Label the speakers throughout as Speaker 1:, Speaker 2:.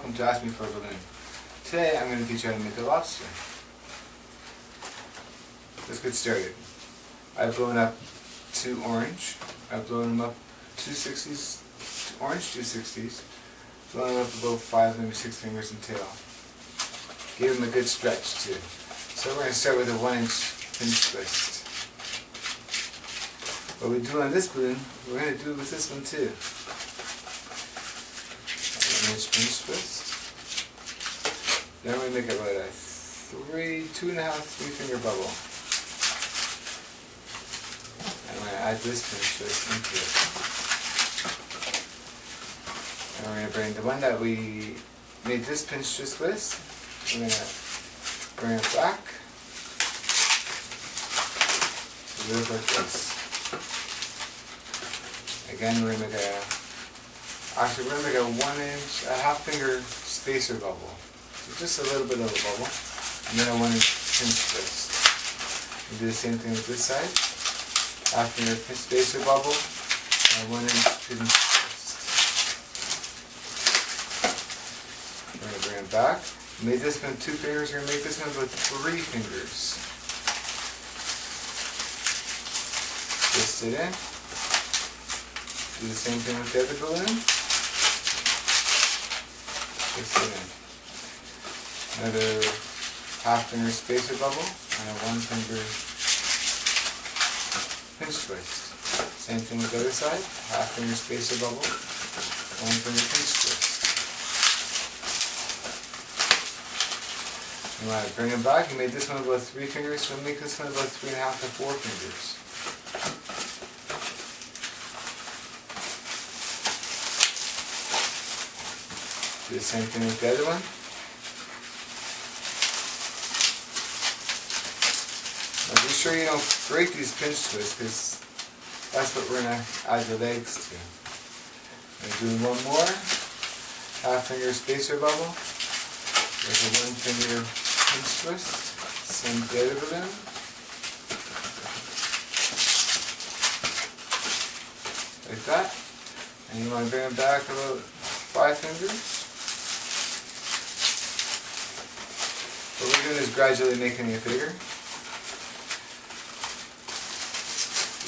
Speaker 1: welcome to Ask Me for a Balloon. Today I'm going to teach you how to make a lobster. Let's get started. I've blown up 2 orange. I've blown them up 260s, orange 260s. Blown them up about 5, maybe 6 fingers in tail. Give them a good stretch too. So we're going to start with a 1-inch pinch twist. What we do on this balloon, we're going to do with this one too. 1-inch pinch twist. Then we make about a 2.5-3 finger bubble. And we're going to add this pinch twist into it. And we're going to bring the one that we made this pinch twist with, we're going to bring it back to look like this. Again, we're going to make we're going to make a 1-inch, a half-finger spacer bubble. So just a little bit of a bubble, and then a 1-inch pinch twist. We do the same thing with this side. Half-finger spacer bubble, and a 1-inch pinch twist. We're going to bring it back. We made this one 2 fingers, we're going to make this one with 3 fingers. Twist it in. Do the same thing with the other balloon. Twist it in. Another half-finger spacer bubble and a 1-finger pinch twist. Same thing with the other side. Half-finger spacer bubble, 1-finger pinch twist. You want to bring them back. You made this one about 3 fingers, so make this one about 3.5 to 4 fingers. Do the same thing with the other one. Now be sure you don't break these pinch twists, because that's what we're going to add the legs to. I'm doing one more. Half-finger spacer bubble with a 1-finger pinch twist. Same with the other balloon. Like that. And you want to bring it back about 5 fingers. What we're doing is gradually making it bigger. Do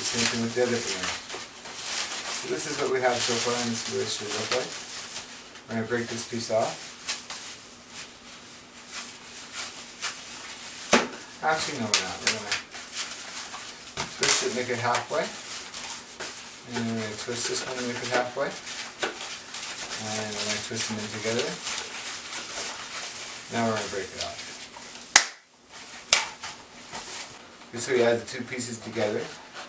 Speaker 1: the same thing with the other balloon. So this is what we have so far, and this is what it should look like. We're going to break this piece off. Actually, no, we're not. We're going to twist it, make it halfway. And we're going to twist this one and make it halfway. And we're going to twist them in together. Now we're going to break it off. So you add the 2 pieces together.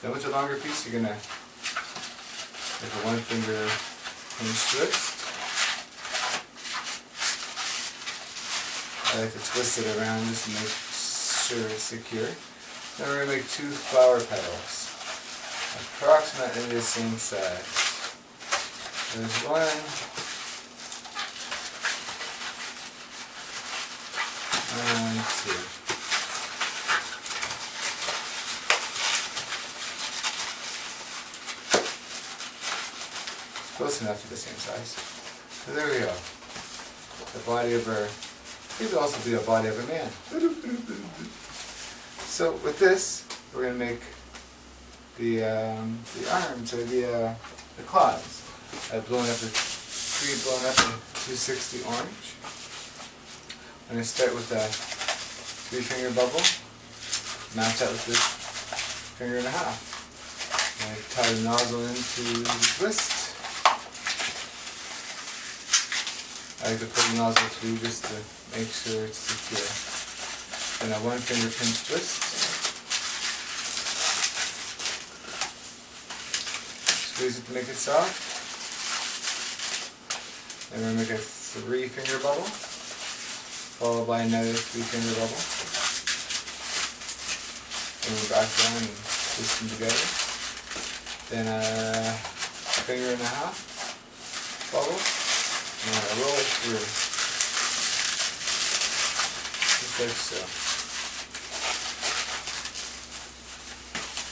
Speaker 1: Then with the longer piece, you're going to make a 1-finger pinch twist. I like to twist it around just to make sure it's secure. Then we're going to make 2 flower petals, approximately the same size. There's 1, and 2. Close enough to the same size. So there we go. The body of our, it could also be a body of a man. So with this, we're going to make the arms, or the claws. I've blown up 3 blown up in 260 orange. I'm going to start with a 3-finger bubble. Match that with this 1.5 fingers. I'm going to tie the nozzle into the twist. I like to pull the nozzle through just to make sure it's secure. Then a 1-finger pinch twist. Squeeze it to make it soft. Then we're going to make a 3-finger bubble, followed by another 3-finger bubble. Then we're back down and twist them together. Then a 1.5 fingers bubble. And I'm going to roll it through, just like so.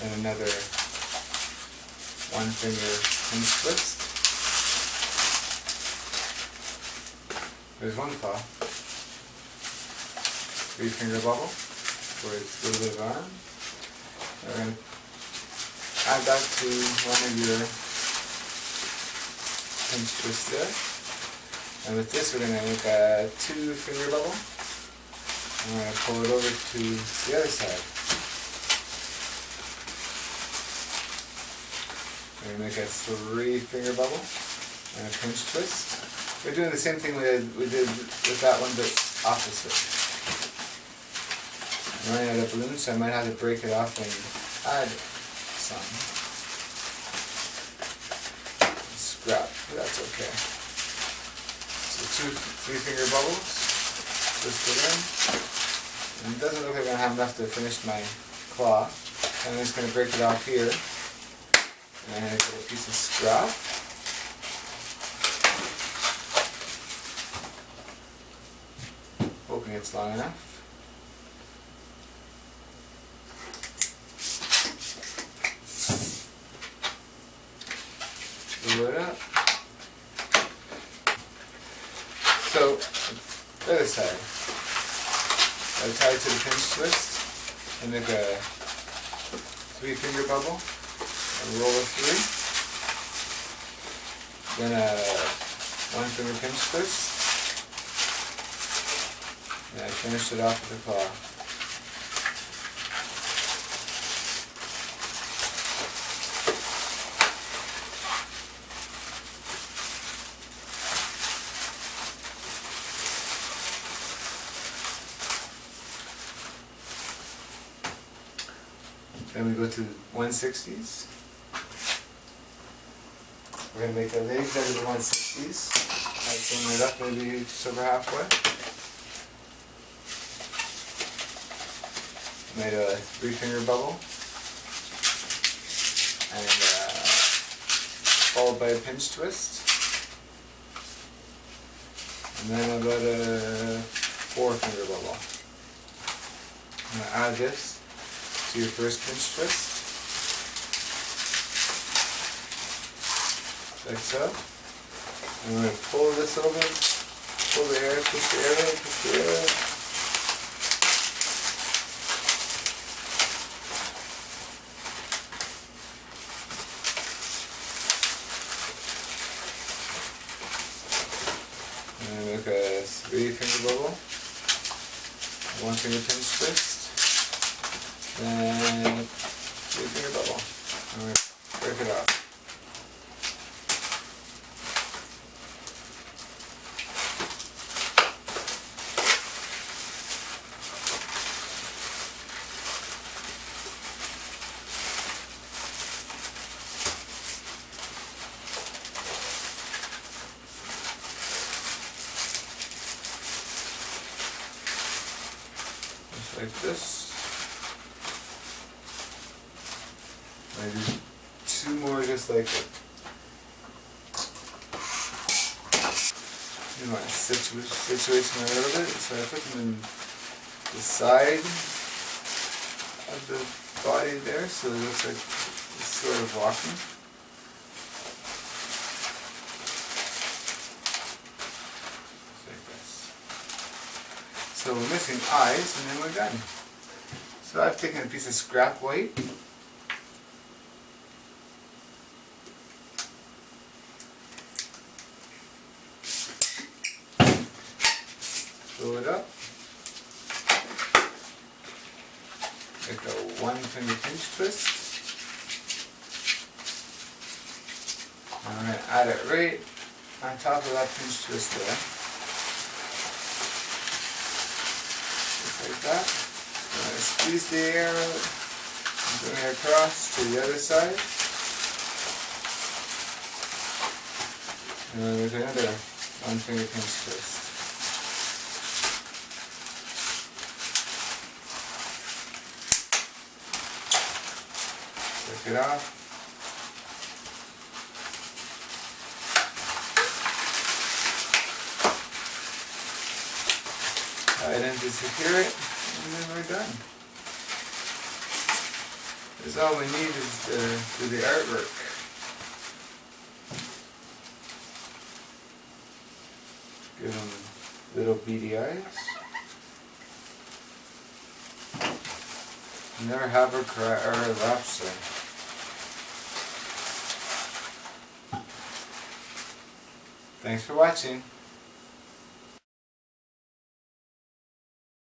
Speaker 1: And another 1-finger pinch twist. There's one claw. 3-finger bubble for its little bit of arm. We're going to add that to one of your pinch twists there. And with this we're going to make a 2-finger bubble. I'm going to pull it over to the other side. We're going to make a 3-finger bubble and a pinch twist. We're doing the same thing we did with that one, but opposite. I'm running out of balloons, so I might have to break it off and add some. Scrap, but that's okay. So 2 3-finger bubbles, twist it in. And it doesn't look like I'm going to have enough to finish my claw. I'm just going to break it off here. And I get a piece of scrap. Hoping it's long enough. Glue it up. So, the other side. I tie it to the pinch twist and make a 3-finger bubble. A roll of 3. Then a 1-finger pinch twist. And I finished it off with a claw. Then we go to 160s. We're going to make the legs out of the 160s. I turn it up maybe just over halfway. Made a 3-finger bubble. And followed by a pinch twist. And then about a 4-finger bubble. I'm going to add this to your first pinch twist. Like so. I'm going to pull this over, pull the air, push the air out, push the air out. And I make a 3-finger bubble, 1-finger pinch twist, then 3-finger bubble. I'm going to break it off. Like this. Maybe 2 more just like it. You know, I situate them a little bit, so I put them in the side of the body there, so it looks like it's sort of walking. So we're missing eyes, and then we're done. So I've taken a piece of scrap white. Fill it up. Make a 1-finger pinch twist. And I'm going to add it right on top of that pinch twist there. Like that. I'm going to squeeze the air out and bring it across to the other side. And then there's another 1-finger pinch twist. Take it off. I then just secure it, and then we're done. That's all we need is to do the artwork. Give them little beady eyes. Never have her cry or a lobster. Thanks for watching.